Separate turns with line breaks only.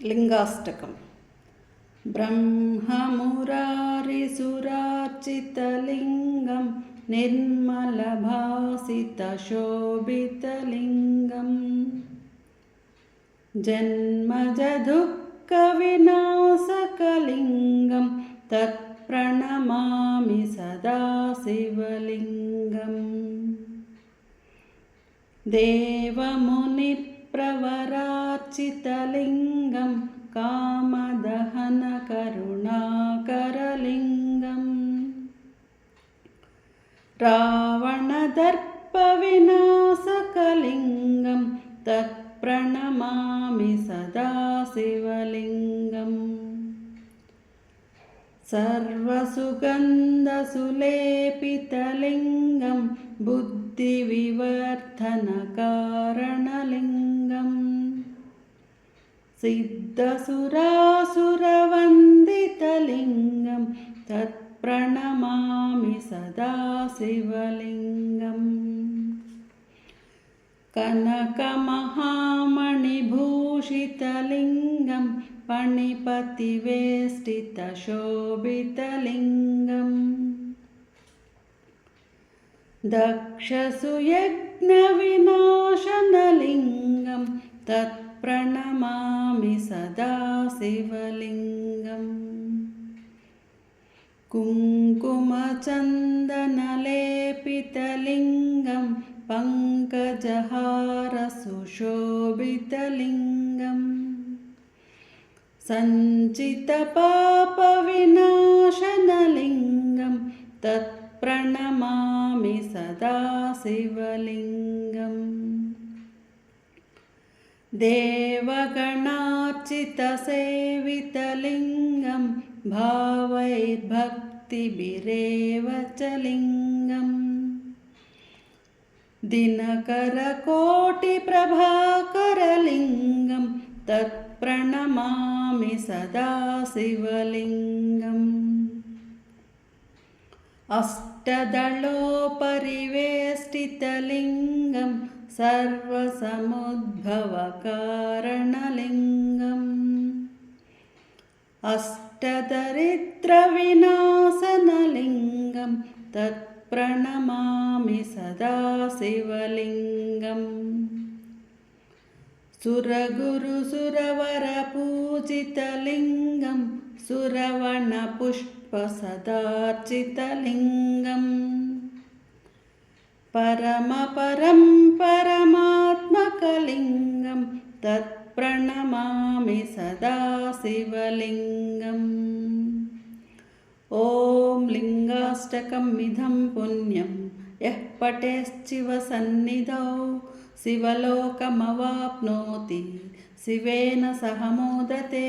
लिंगाष्टकम् ब्रह्ममुरारिसुरार्चितलिङ्गं निर्मलभासितशोभितलिङ्गम् जन्मजदुःखविनाशकलिङ्गं तत्प्रणमामि सदा शिवलिङ्गम् देवमुनिप्रवरार्चितलिङ्गं कामदहनकरुणाकरलिङ्गम् रावणदर्पविनाशकलिङ्गं तत्प्रणमामि सदा शिवलिङ्गम् सर्वसुगन्धसुलेपितलिङ्गं बुद्धिविवर्धनकारणलिङ्गम् सिद्धसुरासुरवन्दितलिङ्गं तत्प्रणमामि सदा शिवलिङ्गम् कनकमहामणिभूषितलिङ्गं पणिपतिवेष्टितशोभितलिङ्गम् दक्षसुयज्ञविनाशनलिङ्गं तत्प्रणमामि सदा शिवलिङ्गम् कुङ्कुमचन्दनलेपितलिङ्गं पङ्कजहारसुशोभितलिङ्गम् सञ्चितपापविनाशनलिङ्गं तत्प्रणमामि सदा शिवलिङ्गम् देवगणार्चितसेवितलिङ्गं भावैर्भक्तिभिरेव च लिङ्गम् दिनकरकोटिप्रभाकरलिङ्गं तत्प्रणमामि सदा शिवलिङ्गम् अष्टदलोपरिवेष्टितलिङ्गं सर्वसमुद्भवकारणलिङ्गम् अष्टदरिद्रविनाशनलिङ्गं तत्प्रणमामि सदा शिवलिङ्गम् सुरगुरुसुरवरपूजितलिङ्गं सुरवणपुष्पसदार्चितलिङ्गम् परमात्मकलिङ्गं तत्प्रणमामि सदा शिवलिङ्गम् ॐ लिङ्गाष्टकमिदं पुण्यं यः पठेच्छिवसन्निधौ शिवलोकमवाप्नोति शिवेन सह मोदते।